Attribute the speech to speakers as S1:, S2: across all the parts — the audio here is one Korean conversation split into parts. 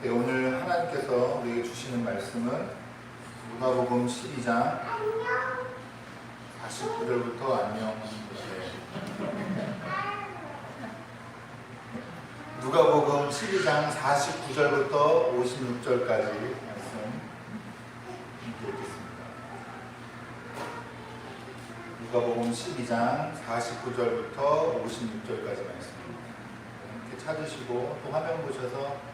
S1: 네, 오늘 하나님께서 우리에게 주시는 말씀은 누가복음 12장 49절부터 안녕. 누가복음 12장 49절부터 56절까지 말씀 읽겠습니다. 누가복음 12장 49절부터 56절까지 말씀 이렇게 찾으시고 또 화면 보셔서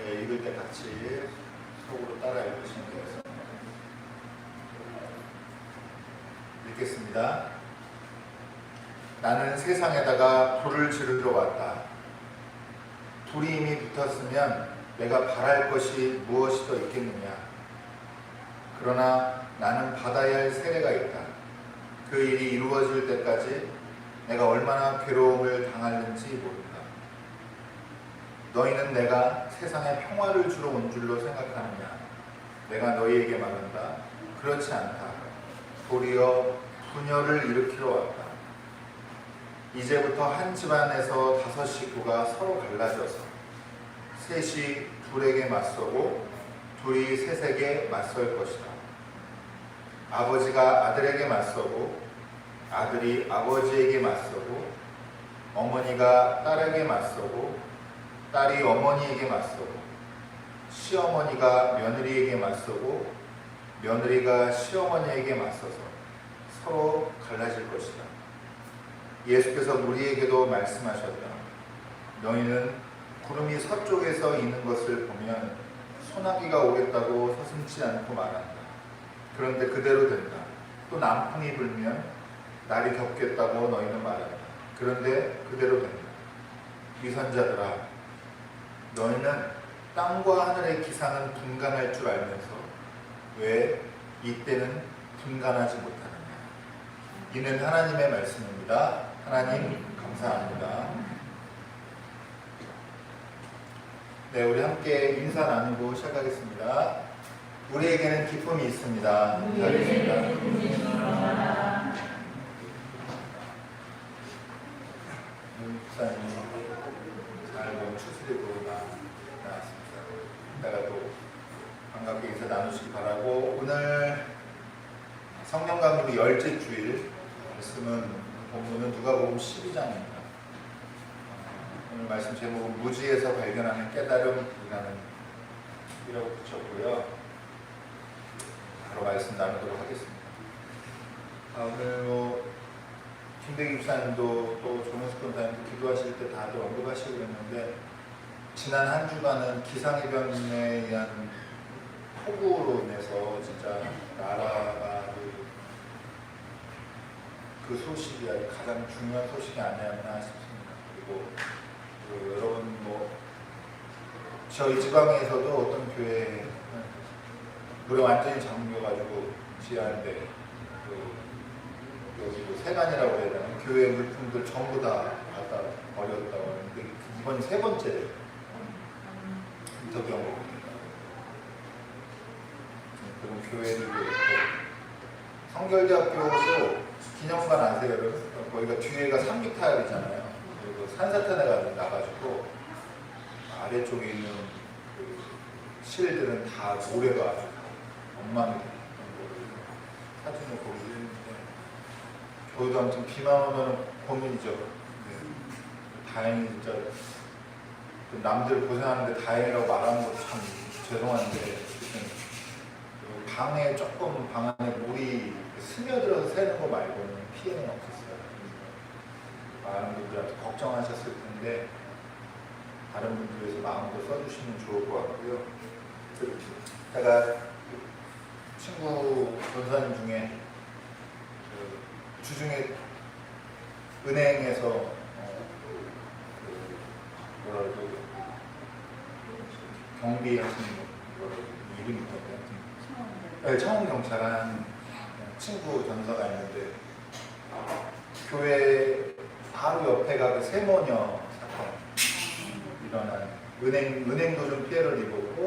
S1: 읽을 때 같이 속으로 따라 읽으시면 되겠습니다. 읽겠습니다. 나는 세상에다가 불을 지르러 왔다. 불이 이미 붙었으면 내가 바랄 것이 무엇이 더 있겠느냐. 그러나 나는 받아야 할 세례가 있다. 그 일이 이루어질 때까지 내가 얼마나 괴로움을 당하는지 모른다. 너희는 내가 세상에 평화를 주러 온 줄로 생각하느냐. 내가 너희에게 말한다. 그렇지 않다. 도리어 분열을 일으키러 왔다. 이제부터 한 집안에서 5 식구가 서로 갈라져서 셋이 둘에게 맞서고 둘이 셋에게 맞설 것이다. 아버지가 아들에게 맞서고 아들이 아버지에게 맞서고 어머니가 딸에게 맞서고 딸이 어머니에게 맞서고 시어머니가 며느리에게 맞서고 며느리가 시어머니에게 맞서서 서로 갈라질 것이다. 예수께서 우리에게도 말씀하셨다. 너희는 구름이 서쪽에서 있는 것을 보면 소나기가 오겠다고 서슴지 않고 말한다. 그런데 그대로 된다. 또 남풍이 불면 날이 덥겠다고 너희는 말한다. 그런데 그대로 된다. 위선자들아, 너희는 땅과 하늘의 기상은 분간할 줄 알면서 왜 이때는 분간하지 못하느냐. 이는 하나님의 말씀입니다. 하나님 감사합니다. 네, 우리 함께 인사 나누고 시작하겠습니다. 우리에게는 기쁨이 있습니다. 목사님 잘 추스리고 나왔습니다. 이따가 또 반갑게 인사 나누시기 바라고, 오늘 성령 강림 10째 주일 말씀은 본문은 누가복음 12장입니다. 오늘 말씀 제목은 무지에서 발견하는 깨달음이라고 붙였고요. 바로 말씀 나누도록 하겠습니다. 오늘 김대기 집사님도 또 조문수 권사님도 기도하실 때 다들 언급하시고 그랬는데, 지난 한 주간은 기상이변에 의한 폭우로 인해서 진짜 나라가 그 소식이 가장 중요한 소식이 아니었나 싶습니다. 그리고 여러분 저희 지방에서도 어떤 교회 물에 완전히 잠겨가지고 지하인데 여기 세간이라고 해야 되나, 교회 물품들 전부 다 갖다 버렸다고 하는데 이번이 3번째 인터뷰한 겁니다. 그런 교회들도 있고, 성결대학교도 기념관 아세요 여러분? 거기가 뒤에가 3미터이잖아요. 그리고 산사탄에 나가지고 아래쪽에 있는 그 실들은 다 모래가 아주 엉망이 되는 사진을 보고 있는데, 저희도 아무튼 비만 오면 고민이죠. 네. 다행히 진짜 남들 고생하는데 다행이라고 말하는 것도 참 죄송한데, 방에 조금 방 안에 물이 스며들어서 새는 거 말고는 피해는 없었어요. 많은 분들한테 걱정하셨을 텐데 다른 분들 위해서 마음도 써주시면 좋을 것 같고요. 제가 친구 전사님 중에 주중에 은행에서 경비하시는 이름이 있던데, 네, 청원경찰한 친구 전사가 있는데, 교회 바로 옆에가 그 세모녀 사건 일어난, 은행도 좀 피해를 입었고,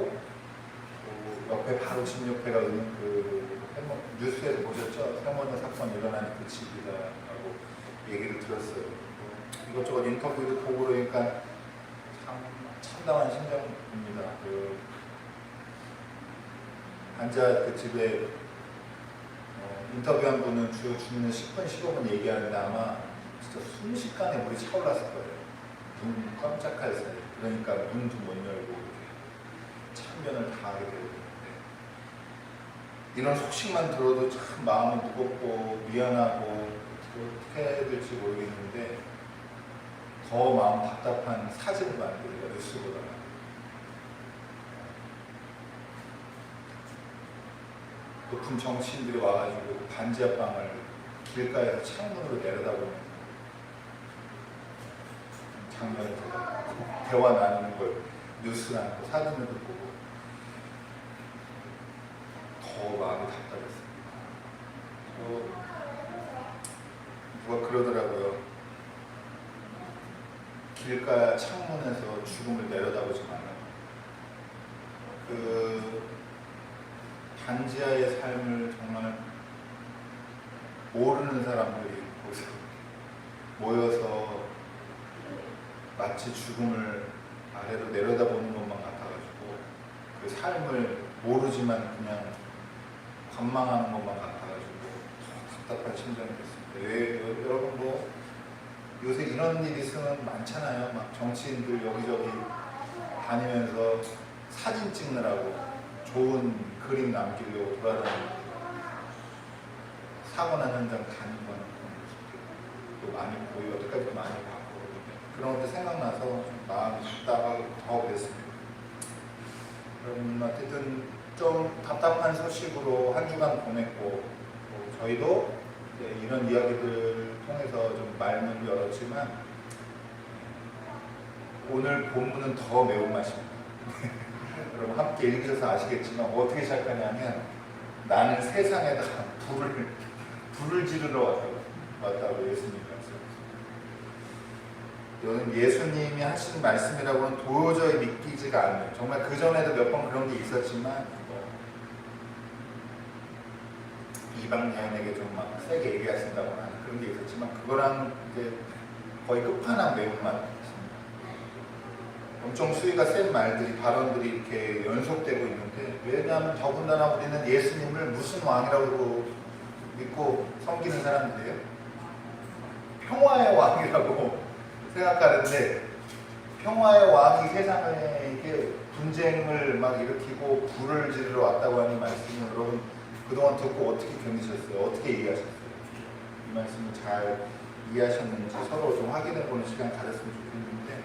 S1: 옆에 바로 집 옆에가 뉴스에서 보셨죠? 세모녀 사건 일어난 그 집이다라고 얘기를 들었어요. 이것저것 인터뷰도 보고 그러니까 참 참담한 심정입니다. 앉아 그 집에 인터뷰한 분은 주는 10분 15분 얘기하는데 아마 진짜 순식간에 물이 차올랐을 거예요. 눈 깜짝할 사이. 그러니까 문도 못 열고 이렇게 참변을 다 하게 되고. 이런 소식만 들어도 참 마음이 무겁고 미안하고 어떻게 해야 될지 모르겠는데 더 마음 답답한 사진을 만들어요. 뉴스보다. 높은 정치인들이 와가지고 반지 앞방을 길가에서 창문으로 내려다보는 장면을 대화 나누는 걸 뉴스나 사진을 보고 더 마음이 답답했어요. 누가 그러더라고요. 길가 창문에서 죽음을 내려다보지 말라고. 반지하의 삶을 정말 모르는 사람들이 거기서 모여서 마치 죽음을 아래로 내려다보는 것만 같아가지고 그 삶을 모르지만 그냥 관망하는 것만 같아가지고 답답한 심정이 됐습니다. 여러분 요새 이런 일이 있으면 많잖아요. 막 정치인들 여기저기 다니면서 사진 찍느라고 좋은 그림 남기려고 돌아다니고 사고 난 현장 다니고 하는 그런 모습도 많이 보이고 여태까지도 많이 봤고 그런 것도 생각나서 좀 마음이 답답하고 더 그랬습니다. 그럼 어쨌든 좀 답답한 소식으로 한 주간 보냈고 저희도 이런 이야기들 통해서 좀 말문을 열었지만 오늘 본문은 더 매운맛입니다. 여러분 함께 읽으셔서 아시겠지만 어떻게 시작하냐면 나는 세상에다가 불을 지르러 왔다고 예수님이 말씀하셨어요. 이거는 예수님이 하신 말씀이라고는 도저히 믿기지가 않아요. 정말 그전에도 몇 번 그런 게 있었지만 이방 여인에게 좀 막 세게 얘기하신다거나 그런 게 있었지만 그거랑 이제 거의 끝판왕 매운맛. 엄청 수위가 센 말들이 발언들이 이렇게 연속되고 있는데 왜냐하면 더군다나 우리는 예수님을 무슨 왕이라고 믿고 섬기는 사람들이에요? 평화의 왕이라고 생각하는데 평화의 왕이 세상에 이렇게 분쟁을 막 일으키고 불을 지르러 왔다고 하는 말씀을 여러분 그동안 듣고 어떻게 견디셨어요? 어떻게 이해하셨어요? 이 말씀을 잘 이해하셨는지 서로 좀 확인해보는 시간 가졌으면 좋겠는데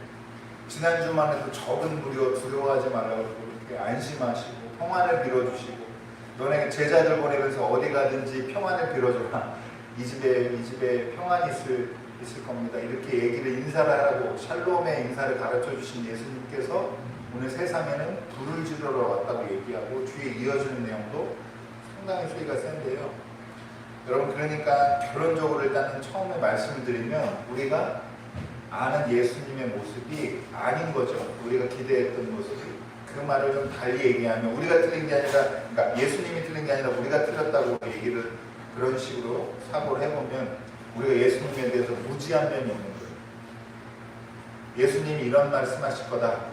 S1: 지난주만 해도 적은 무려 두려워하지 말라고 이렇게 안심하시고 평안을 빌어주시고 너네 제자들 보내면서 어디 가든지 평안을 빌어줘라. 이 집에 평안이 있을 겁니다. 이렇게 얘기를 인사를 하라고 샬롬의 인사를 가르쳐 주신 예수님께서 오늘 세상에는 불을 지르러 왔다고 얘기하고 뒤에 이어지는 내용도 상당히 수위가 센데요. 여러분 그러니까 결론적으로 일단은 처음에 말씀을 드리면 우리가 아는 예수님의 모습이 아닌 거죠. 우리가 기대했던 모습이. 그 말을 좀 달리 얘기하면 우리가 틀린 게 아니라 그러니까 예수님이 틀린 게 아니라 우리가 틀렸다고 얘기를 그런 식으로 사고를 해보면 우리가 예수님에 대해서 무지한 면이 있는 거예요. 예수님이 이런 말씀하실 거다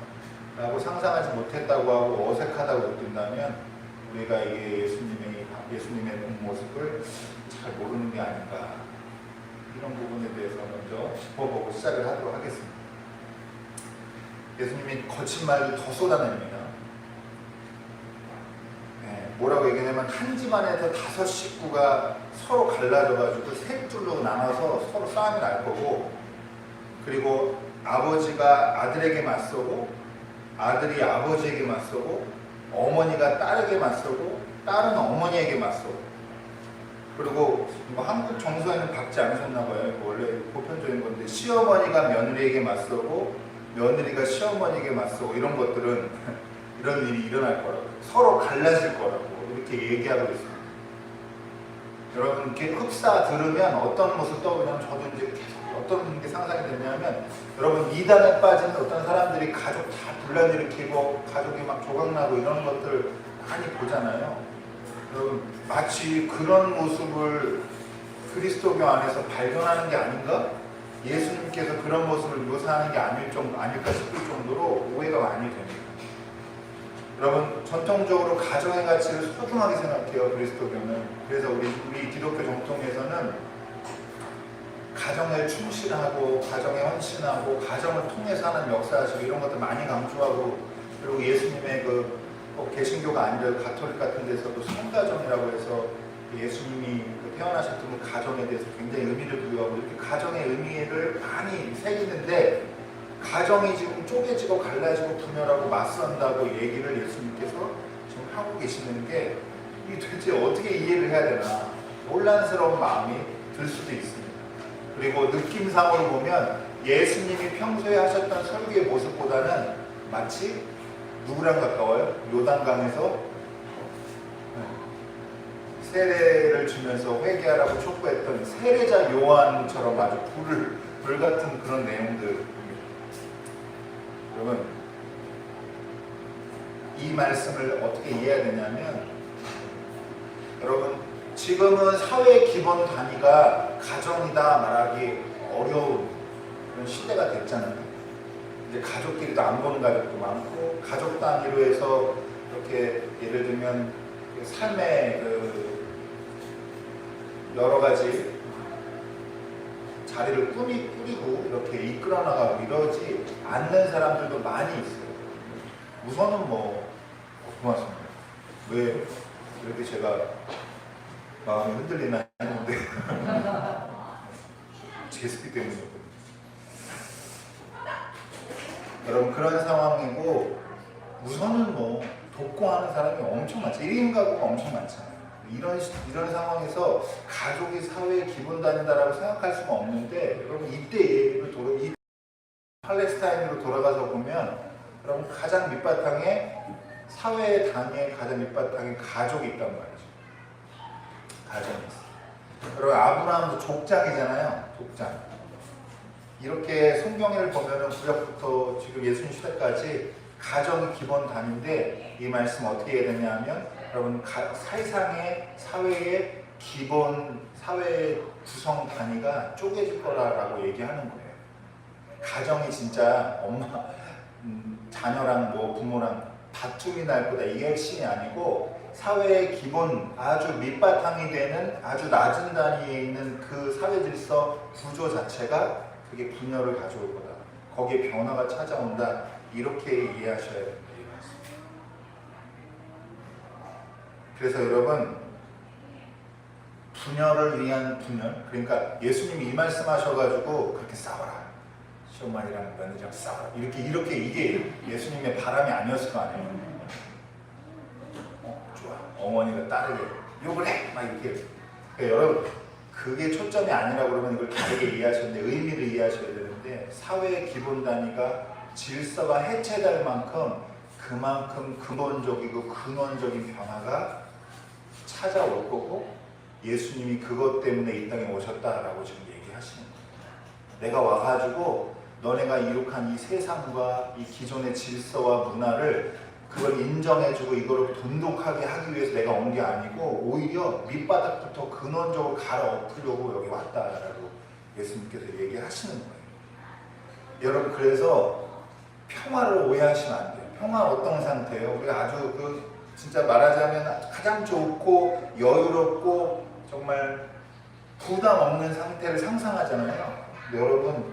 S1: 라고 상상하지 못했다고 하고 어색하다고 느낀다면 우리가 이게 예수님의 모습을 잘 모르는 게 아닌가 이런 부분에 대해서 먼저 짚어보고 시작을 하도록 하겠습니다. 예수님이 거친 말을 더 쏟아냅니다. 뭐라고 얘기하냐면 한 집안에서 5 식구가 서로 갈라져가지고 3줄로 나눠서 서로 싸움이 날 거고 그리고 아버지가 아들에게 맞서고 아들이 아버지에게 맞서고 어머니가 딸에게 맞서고 딸은 어머니에게 맞서고 그리고 한국 정서에는 박지 않으셨나 봐요. 원래 보편적인 건데 시어머니가 며느리에게 맞서고 며느리가 시어머니에게 맞서고 이런 것들은 이런 일이 일어날 거라고 서로 갈라질 거라고 이렇게 얘기하고 있습니다. 여러분 이렇게 흡사 들으면 어떤 모습 떠오르냐면 저도 이제 계속 어떤 게 상상이 되냐면 여러분 이단에 빠진 어떤 사람들이 가족 다 분란 일으키고 가족이 막 조각나고 이런 것들 많이 보잖아요. 여러분 마치 그런 모습을 그리스도교 안에서 발견하는 게 아닌가? 예수님께서 그런 모습을 묘사하는 게 아닐까 싶을 정도로 오해가 많이 됩니다. 여러분, 전통적으로 가정의 가치를 소중하게 생각해요, 그리스도교는. 그래서 우리 기독교 정통에서는 가정에 충실하고 가정에 헌신하고 가정을 통해서 하는 역사식 이런 것들 많이 강조하고, 그리고 예수님의 개신교가 아니라 가톨릭 같은 데서도 성가정이라고 해서 예수님이 태어나셨던 그 가정에 대해서 굉장히 의미를 부여하고 이렇게 가정의 의미를 많이 새기는데, 가정이 지금 쪼개지고 갈라지고 분열하고 맞선다고 얘기를 예수님께서 지금 하고 계시는 게 이게 도대체 어떻게 이해를 해야 되나 혼란스러운 마음이 들 수도 있습니다. 그리고 느낌상으로 보면 예수님이 평소에 하셨던 설교의 모습보다는 마치 누구랑 가까워요? 요단강에서 세례를 주면서 회개하라고 촉구했던 세례자 요한처럼 아주 불 같은 그런 내용들. 여러분, 이 말씀을 어떻게 이해해야 되냐면, 여러분, 지금은 사회의 기본 단위가 가정이다 말하기 어려운 그런 시대가 됐잖아요. 이제 가족끼리도 안 보는 가족도 많고, 가족 단위로 해서 이렇게 예를 들면 삶의 여러 가지 자리를 꾸리고 이렇게 이끌어 나가고 이러지 않는 사람들도 많이 있어요. 우선은 고맙습니다. 왜 이렇게 제가 마음이 흔들리나 했는데 제습기 때문이었거든요. 여러분, 그런 상황이고, 우선은 돕고 하는 사람이 엄청 많죠. 1인 가구가 엄청 많잖아요. 이런 상황에서 가족이 사회의 기본 단위다라고 생각할 수가 없는데, 여러분, 이 팔레스타인으로 돌아가서 보면, 여러분, 가장 밑바탕에 사회의 단위의 가장 밑바탕에 가족이 있단 말이죠. 가정이 있어요. 여러분, 아브라함도 족장이잖아요. 족장. 이렇게 성경을 보면은 구약부터 지금 예수님 시대까지 가정이 기본 단위인데, 이 말씀 어떻게 해야 되냐 하면, 여러분, 세상의 사회의 기본 사회의 구성 단위가 쪼개질 거라고 얘기하는 거예요. 가정이 진짜 엄마, 자녀랑 부모랑 다툼이 날 거다, 이게 핵심이 아니고, 사회의 기본 아주 밑바탕이 되는 아주 낮은 단위에 있는 그 사회 질서 구조 자체가 그게 분열을 가져올 거다, 거기에 변화가 찾아온다, 이렇게 이해하셔야 됩니다. 이 말씀. 그래서 여러분, 분열을 위한 분열, 그러니까 예수님이 이 말씀하셔가지고 그렇게 싸워라, 시엄마이랑 며느리랑 싸워라, 이렇게 이게 예수님의 바람이 아니었을 거 아니에요. 좋아, 어머니가 딸에게 욕을 해, 막 이렇게. 그러니까 여러분, 그게 초점이 아니라고 그러면 이걸 다르게 이해하셨는데, 의미를 이해하셔야 되는데, 사회의 기본 단위가 질서가 해체될 만큼 그만큼 근본적이고 근원적인 변화가 찾아올 거고, 예수님이 그것 때문에 이 땅에 오셨다라고 지금 얘기하시는 거예요. 내가 와가지고 너네가 이룩한 이 세상과 이 기존의 질서와 문화를 그걸 인정해주고 이거를 돈독하게 하기 위해서 내가 온 게 아니고, 오히려 밑바닥부터 근원적으로 갈아엎으려고 여기 왔다라고 예수님께서 얘기하시는 거예요. 여러분, 그래서 평화를 오해하시면 안 돼요. 평화 어떤 상태예요? 우리가 아주 진짜 말하자면 가장 좋고 여유롭고 정말 부담 없는 상태를 상상하잖아요. 근데 여러분,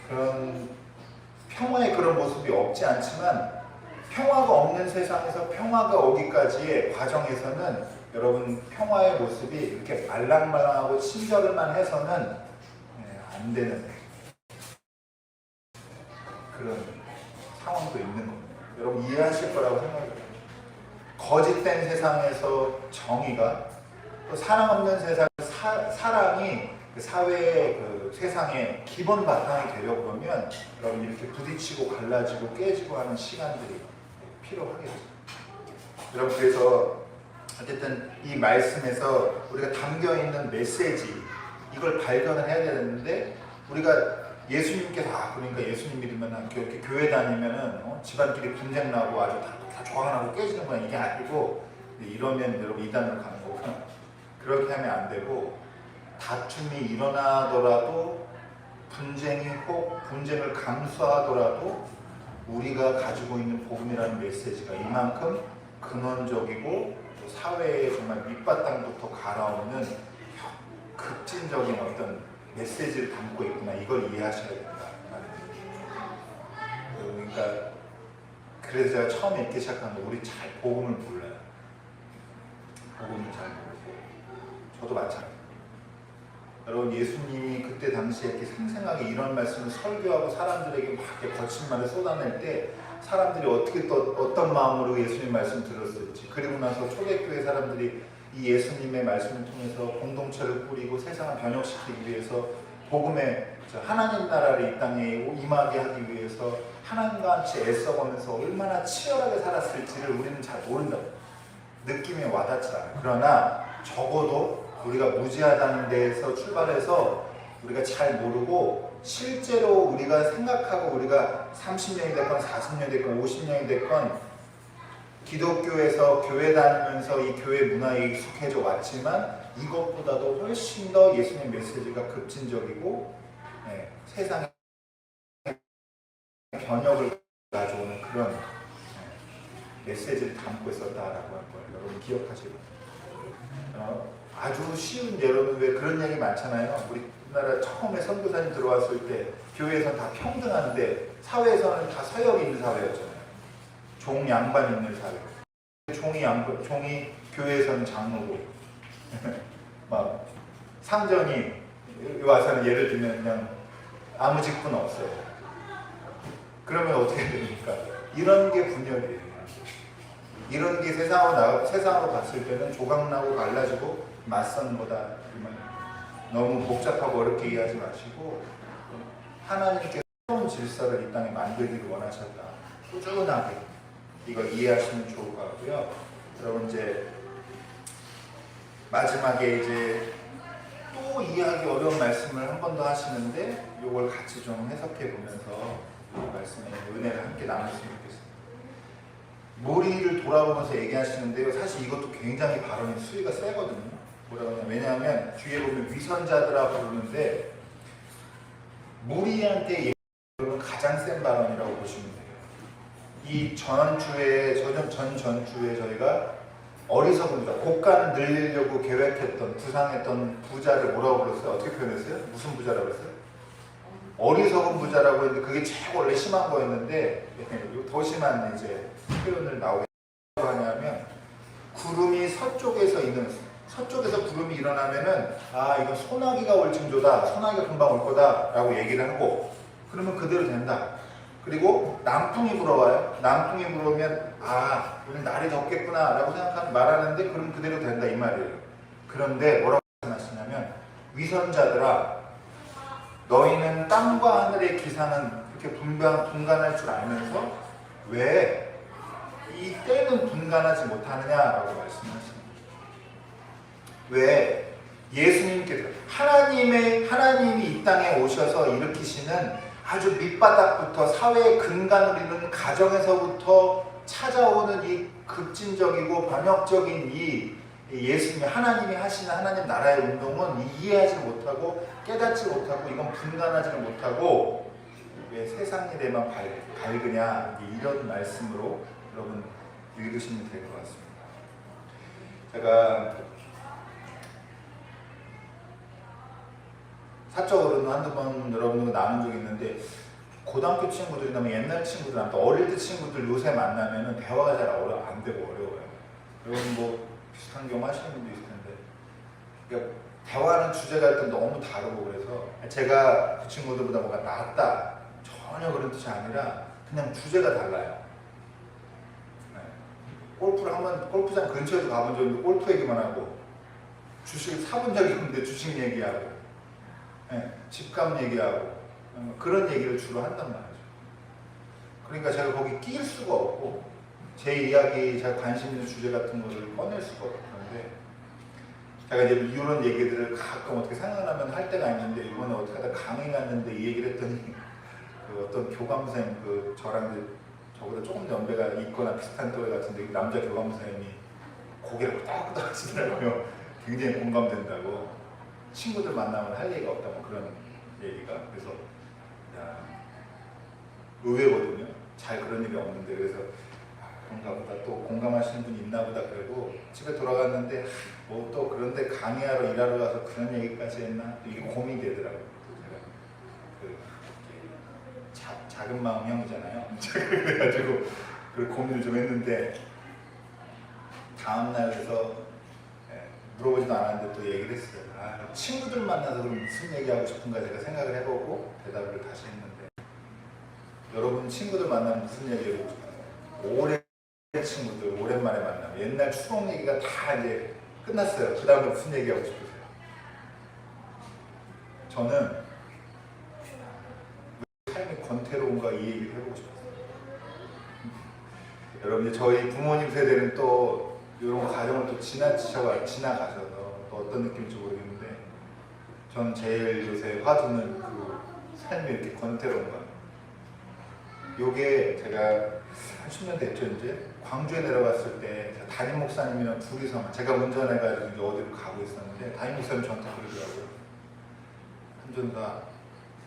S1: 그런 평화의 그런 모습이 없지 않지만, 평화가 없는 세상에서 평화가 오기까지의 과정에서는 여러분, 평화의 모습이 이렇게 말랑말랑하고 친절만 해서는 안 되는 그런 상황도 있는 겁니다. 여러분, 이해하실 거라고 생각해요. 거짓된 세상에서 정의가, 또 사랑 없는 세상에서 사랑이 그 사회의 세상의 기본 바탕이 되려고 그러면, 여러분, 이렇게 부딪히고 갈라지고 깨지고 하는 시간들이 필요하겠죠. 여러분, 그래서 어쨌든 이 말씀에서 우리가 담겨있는 메시지, 이걸 발견을 해야 되는데, 우리가 예수님께서 그러니까 예수님 믿으면 이렇게 교회 다니면은 집안끼리 분쟁 나고 아주 다 조화나고 깨지는구나, 이게 아니고, 이러면 여러분 이단으로 가는 거구나. 그렇게 하면 안 되고, 다툼이 일어나더라도 분쟁이 혹 분쟁을 감수하더라도 우리가 가지고 있는 복음이라는 메시지가 이만큼 근원적이고 또 사회의 정말 밑바탕부터 갈아오는 급진적인 어떤 메시지를 담고 있구나, 이걸 이해하셔야 된다. 그러니까 그래서 제가 처음에 읽기 시작한 거, 우리 잘 복음을 몰라요. 복음을 잘 모르고, 저도 마찬가지예요. 여러분, 예수님이 그때 당시에 이렇게 생생하게 이런 말씀을 설교하고 사람들에게 막 이렇게 거친 말을 쏟아낼 때 사람들이 어떻게 또 어떤 마음으로 예수님 말씀 들었을지, 그리고 나서 초대교회 사람들이 이 예수님의 말씀을 통해서 공동체를 꾸리고 세상을 변혁시키기 위해서 복음의 하나님 나라를 이 땅에 임하게 하기 위해서 하나님과 같이 애써가면서 얼마나 치열하게 살았을지를 우리는 잘 모른다고, 느낌에 와닿지 않아요. 그러나 적어도 우리가 무지하다는 데에서 출발해서 우리가 잘 모르고 실제로 우리가 생각하고, 우리가 30년이 됐건 40년이 됐건 50년이 됐건 기독교에서 교회 다니면서 이 교회 문화에 익숙해져 왔지만 이것보다도 훨씬 더 예수님 메시지가 급진적이고 세상에 변혁을 가져오는 그런 메시지를 담고 있었다라고 할 거예요. 여러분 기억하시고, 아주 쉬운, 여러분 왜 그런 얘기 많잖아요. 우리나라 처음에 선교사님 들어왔을 때 교회에서는 다 평등한데 사회에서는 다 서열이 있는 사회였잖아요. 종 양반 있는 사회. 종이 교회에서는 장로고 막 상전이 와서는 예를 들면 그냥 아무 직분 없어요. 그러면 어떻게 됩니까? 이런 게 분열이에요. 이런 게 세상으로 봤을 때는 조각나고 갈라지고 맞서는 거다. 너무 복잡하고 어렵게 이해하지 마시고, 하나님께서 새로운 질서를 이 땅에 만들기를 원하셨다. 꾸준하게 이걸 이해하시면 좋을 것 같고요. 여러분, 이제 마지막에 이제 또 이해하기 어려운 말씀을 한 번 더 하시는데, 이걸 같이 좀 해석해 보면서 말씀의 은혜를 함께 나눴으면 좋겠습니다. 모리를 돌아보면서 얘기하시는데요. 사실 이것도 굉장히 발언의 수위가 세거든요. 왜냐하면 뒤에 보면 위선자들아 부르는데, 모리한테 얘기하는 가장 센 발언이라고 보시면 돼요. 이 전주에 저희가 어리석은 부자, 고가를 늘리려고 계획했던, 구상했던 부자를 뭐라고 불렀어요? 어떻게 표현했어요? 무슨 부자라고 했어요? 어리석은 부자라고 했는데, 그게 최고 원래 심한 거였는데 더 심한 이제 표현을 나오게 하냐면, 구름이 서쪽에서 구름이 일어나면은 이건 소나기가 올 징조다, 소나기가 금방 올 거다 라고 얘기를 하고, 그러면 그대로 된다. 그리고 남풍이 불어와요. 남풍이 불어오면 오늘 날이 덥겠구나 라고 말하는데, 그럼 그대로 된다 이 말이에요. 그런데 뭐라고 말씀하시냐면, 위선자들아, 너희는 땅과 하늘의 기사는 그렇게 분간할 줄 알면서 왜 이 때는 분간하지 못하느냐라고 말씀하십니다. 왜 예수님께서 하나님이 이 땅에 오셔서 일으키시는 아주 밑바닥부터 사회의 근간을 이루는 가정에서부터 찾아오는 이 급진적이고 변혁적인 이 예수님이, 하나님이 하시는 하나님 나라의 운동은 이해하지 못하고 깨닫지 못하고 이건 분간하지 못하고 왜 세상 일에만 밝으냐, 이런 말씀으로 여러분 읽으시면 될 것 같습니다. 제가 사적으로는 한두 번 여러분들과 나눈 적이 있는데, 고등학교 친구들이나 옛날 친구들, 또 어릴 때 친구들 요새 만나면은 대화가 잘 안 되고 어려워요. 여러분 뭐 비슷한 경험 하시는 분도 있을 텐데, 그러니까 대화하는 주제가 일단 너무 다르고, 그래서 제가 그 친구들보다 뭐가 낫다, 전혀 그런 뜻이 아니라 그냥 주제가 달라요. 골프를 골프장 근처에도 가본 적이 있는데 골프 얘기만 하고, 주식을 사본 적이 없는데 주식 얘기하고, 집값 얘기하고, 그런 얘기를 주로 한단 말이죠. 그러니까 제가 거기 끼일 수가 없고, 제 이야기, 제가 관심 있는 주제 같은 거를 꺼낼 수가 없는데, 제가 이제 이런 얘기들을 가끔 어떻게 생각나면 할 때가 있는데, 이번에 어떻게 하다 강의 갔는데 이 얘기를 했더니 그 어떤 교감선생님, 저랑 저보다 조금 연배가 있거나 비슷한 또래 같은데 남자 교감선생님이 고개를 끄덕끄덕 하시더라고요. 굉장히 공감된다고, 친구들 만나면 할 얘기가 없다고 그런 얘기가. 그래서 야, 의외거든요. 잘 그런 일이 없는데. 그래서 그런가 보다, 또 공감하시는 분이 있나 보다. 그리고 집에 돌아갔는데 뭐 또 그런데 강의하러 일하러 가서 그런 얘기까지 했나, 또 이게 고민이 되더라고요. 제가 작은 마음 형이잖아요. 그래가지고 그 고민을 좀 했는데, 다음날 그래서 물어보지도 않았는데 또 얘기를 했어요. 친구들 만나서 그럼 무슨 얘기하고 싶은가 제가 생각을 해보고 대답을 다시 했는데, 여러분 친구들 만나면 무슨 얘기하고 싶어요? 오랜 친구들 오랜만에 만나면 옛날 추억 얘기가 다 이제 끝났어요. 그 다음에 무슨 얘기하고 싶으세요? 저는 삶이 권태로운가 이 얘기를 해보고 싶었어요. 여러분, 저희 부모님 세대는 또 이런 과정을 또 지나가셔서 또 어떤 느낌인지 모르겠는데, 전 제일 요새 화두는 그 삶이 이렇게 권태로운가. 요게 제가 한 10년 됐죠. 이제 광주에 내려갔을 때 담임 목사님이랑 둘이서 제가 운전해가지고 이제 어디로 가고 있었는데, 담임 목사님 저한테 그러더라고요. 한준가,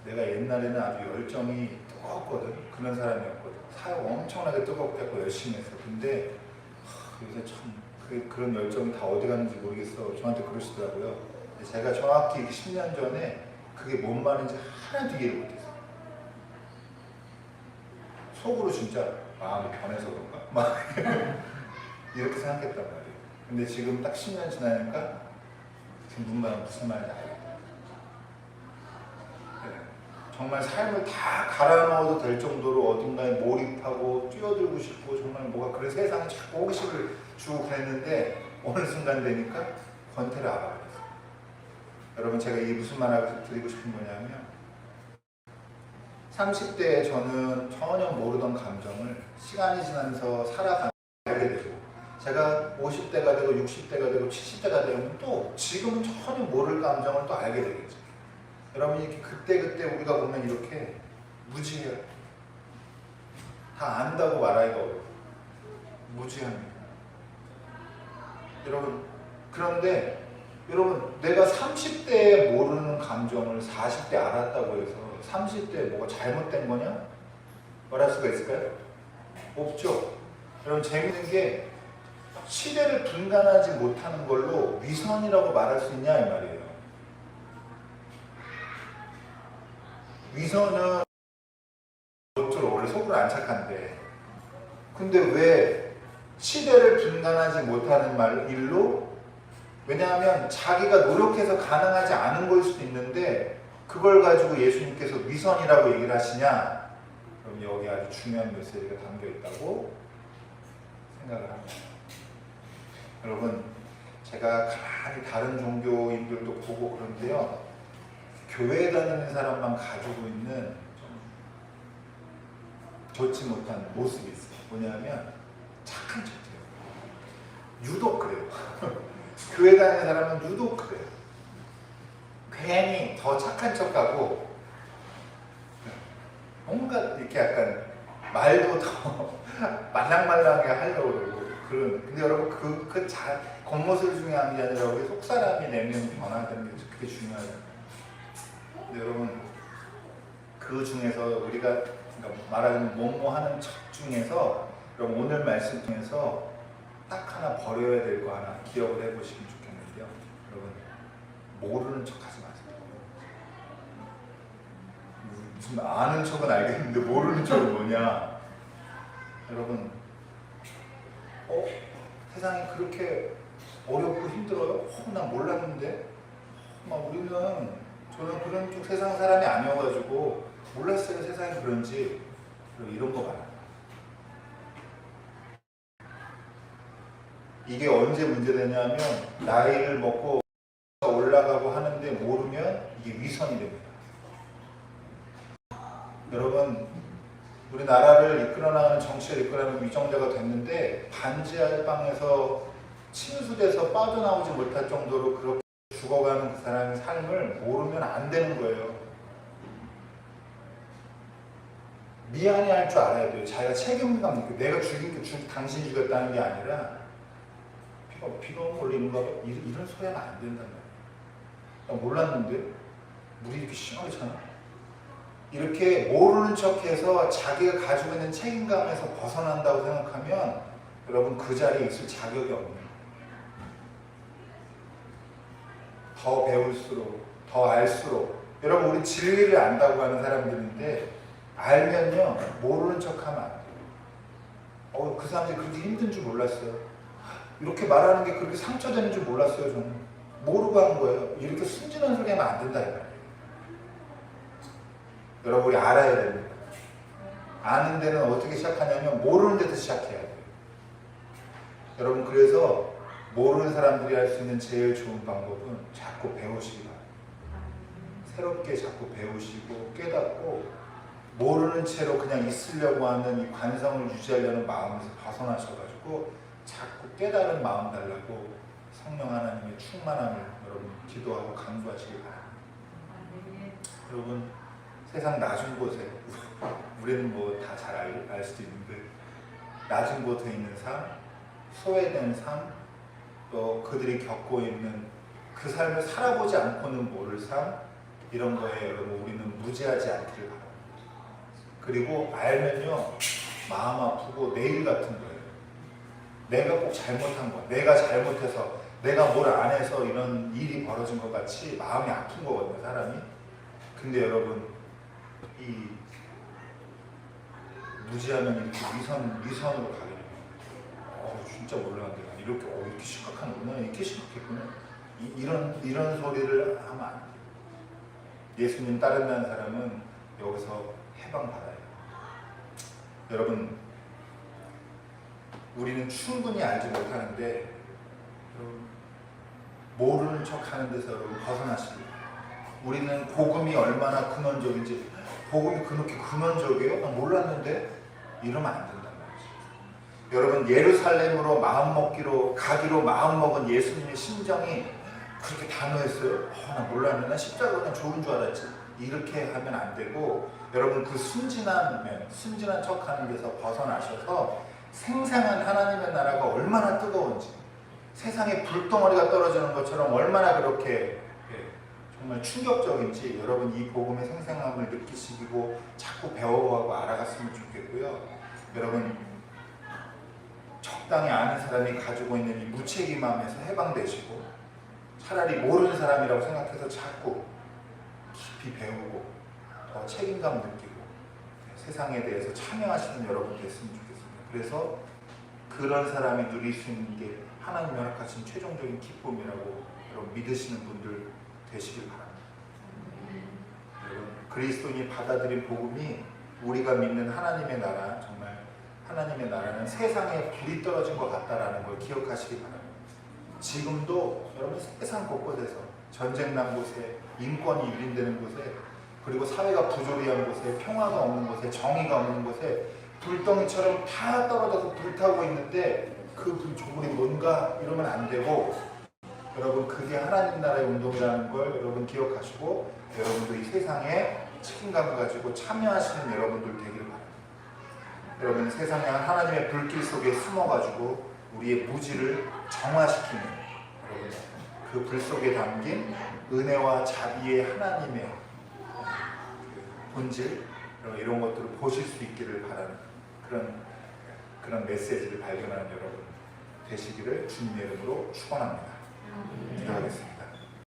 S1: 내가 옛날에는 아주 열정이 뜨거웠거든. 그런 사람이었거든. 사역 엄청나게 뜨겁게 했고 열심히 했어. 근데 요새 참 그런 열정이 다 어디 갔는지 모르겠어. 저한테 그러시더라고요. 제가 정확히 10년 전에 그게 뭔 말인지 하나도 이해를 못했어요. 속으로 진짜 마음이 변해서 그런가? 막 이렇게 생각했단 말이에요. 근데 지금 딱 10년 지나니까 무슨 말인지 알겠다. 정말 삶을 다 갈아 넣어도 될 정도로 어딘가에 몰입하고 뛰어들고 싶고, 정말 뭐가 그런 세상에 자꾸 호기심을 주고 그랬는데, 어느 순간 되니까 권태를 알아버렸어요. 여러분, 제가 이게 무슨 말을 드리고 싶은 거냐면, 30대에 저는 전혀 모르던 감정을 시간이 지나면서 살아가게 되고, 제가 50대가 되고 60대가 되고 70대가 되면 또 지금은 전혀 모를 감정을 또 알게 되겠죠. 여러분, 이렇게 그때 우리가 보면 이렇게 무지해요. 다 안다고 말하기가 어려워요. 무지합니다. 여러분, 그런데 여러분, 내가 30대에 모르는 감정을 40대 알았다고 해서 30대에 뭐가 잘못된 거냐? 말할 수가 있을까요? 없죠. 여러분, 재밌는 게 시대를 분간하지 못하는 걸로 위선이라고 말할 수 있냐 이 말이에요. 위선은 원래 속으로 안 착한데, 근데 왜 시대를 분간하지 못하는 일로, 왜냐하면 자기가 노력해서 가능하지 않은 걸 수도 있는데 그걸 가지고 예수님께서 위선이라고 얘기를 하시냐? 그럼 여기 아주 중요한 메시지가 담겨 있다고 생각을 합니다. 여러분, 제가 가만히 다른 종교인들도 보고 그런데요, 교회 다니는 사람만 가지고 있는 좀 좋지 못한 모습이 있어요. 뭐냐면 착한 척해요. 유독 그래요. 교회 다니는 사람은 유독 그래요. 괜히 더 착한 척하고 뭔가 이렇게 약간 말도 더 말랑말랑하게 하려고 그러고 근데 여러분, 겉모습이 중요한 게 아니라 우리 속사람이 내면 변화되는 게 그게 중요해요. 근데 여러분, 그 중에서 우리가 말하자면 뭐하는 척 중에서, 여러분 오늘 말씀 중에서 딱 하나 버려야 될 거 하나 기억을 해보시면 좋겠는데요. 여러분, 모르는 척 하지 마세요. 무슨 아는 척은 알겠는데 모르는 척은 뭐냐? 여러분, 세상이 그렇게 어렵고 힘들어요? 난 몰랐는데? 저는 그런 쪽 세상 사람이 아니어가지고 몰랐어요, 세상이 그런지. 이런 거 봐요. 이게 언제 문제되냐면, 나이를 먹고 올라가고 하는데 모르면 이게 위선이 됩니다. 여러분, 우리나라를 이끌어나가는, 정치를 이끌어나가는 위정자가 됐는데 반지하 방에서 침수돼서 빠져나오지 못할 정도로 그렇게 죽어가는 그 사람의 삶을 모르면 안 되는 거예요. 미안해 할 줄 알아야 돼요. 자기가 책임감 느끼고, 내가 당신이 죽였다는 게 아니라, 비가 오면 원래 이런 소리 하면 안 된단 말이에요. 나 몰랐는데? 물이 이렇게 심하게 차나? 이렇게 모르는 척해서 자기가 가지고 있는 책임감에서 벗어난다고 생각하면 여러분 그 자리에 있을 자격이 없는 거예요. 더 배울수록 더 알수록 여러분 우리 진리를 안다고 하는 사람들인데 알면요 모르는 척하면 안 돼요. 그 사람들이 그렇게 힘든 줄 몰랐어요. 이렇게 말하는 게 그렇게 상처되는 줄 몰랐어요. 저는 모르고 한 거예요. 이렇게 순진한 소리 하면 안 된다 이 말이에요. 여러분 우리 알아야 됩니다. 아는 데는 어떻게 시작하냐면 모르는 데서 시작해야 돼요. 여러분 그래서 모르는 사람들이 할 수 있는 제일 좋은 방법은 자꾸 배우시기 바랍니다. 새롭게 자꾸 배우시고 깨닫고 모르는 채로 그냥 있으려고 하는 이 관성을 유지하려는 마음에서 벗어나셔가지고 자꾸 깨달은 마음 달라고 성령 하나님의 충만함을 여러분 기도하고 강구하시기 바랍니다. 여러분 세상 낮은 곳에 우리는 뭐 다 잘 알 수도 있는데 낮은 곳에 있는 삶, 소외된 삶, 또 그들이 겪고 있는 그 삶을 살아보지 않고는 모를 삶 이런 거에 여러분 우리는 무지하지 않기를 바랍니다. 그리고 알면요 마음 아프고 내일 같은 거예요. 내가 꼭 잘못한 거야. 내가 잘못해서 내가 뭘 안 해서 이런 일이 벌어진 것 같이 마음이 아픈 거거든요 사람이. 근데 여러분 이 무지하면 이렇게 위선으로 가게 돼요. 진짜 몰랐는데 이렇게 심각하구나. 이렇게 심각했구나. 이런 소리를 하면 안 돼요. 예수님 따른다는 사람은 여기서 해방받아야 돼요. 여러분 우리는 충분히 알지 못하는데 여러분 모르는 척 하는 데서 여러분 벗어나십니다. 우리는 복음이 얼마나 근원적인지 복음이 그렇게 근원적이에요? 난 몰랐는데 이러면 안 된단 말이죠. 여러분 예루살렘으로 마음먹기로 가기로 마음먹은 예수님의 심정이 그렇게 단호했어요? 난 몰랐는데 난 십자가 그냥 좋은 줄 알았지. 이렇게 하면 안 되고 여러분 그 순진한 척하는 데서 벗어나셔서 생생한 하나님의 나라가 얼마나 뜨거운지 세상에 불덩어리가 떨어지는 것처럼 얼마나 그렇게 정말 충격적인지 여러분 이 복음의 생생함을 느끼시고 자꾸 배워가고 알아갔으면 좋겠고요. 여러분 적당히 아는 사람이 가지고 있는 이 무책임함에서 해방되시고 차라리 모르는 사람이라고 생각해서 자꾸 깊이 배우고 더 책임감 느끼고 세상에 대해서 참여하시는 여러분 됐으면 좋겠습니다. 그래서 그런 사람이 누릴 수 있는 게 하나님이 허락하신 최종적인 기쁨이라고 여러분 믿으시는 분들 되시길 바랍니다. 여러분 그리스도인이 받아들인 복음이 우리가 믿는 하나님의 나라 정말 하나님의 나라는 세상에 불이 떨어진 것 같다라는 걸 기억하시기 바랍니다. 지금도 여러분 세상 곳곳에서 전쟁 난 곳에 인권이 유린되는 곳에 그리고 사회가 부조리한 곳에 평화가 없는 곳에 정의가 없는 곳에 불덩이처럼 다 떨어져서 불타고 있는데 그 불조물이 뭔가 이러면 안 되고 여러분 그게 하나님 나라의 운동이라는 걸 여러분 기억하시고 여러분도 이 세상에 책임감을 가지고 참여하시는 여러분들 되기를 바랍니다. 여러분 세상에 하나님의 불길 속에 숨어가지고 우리의 무지를 정화시키는 여러분 그 불 속에 담긴 은혜와 자비의 하나님의 본질 이런 것들을 보실 수 있기를 바라는 그런 메시지를 발견하는 여러분 되시기를 주님의 이름으로 축원합니다. 기도하겠습니다.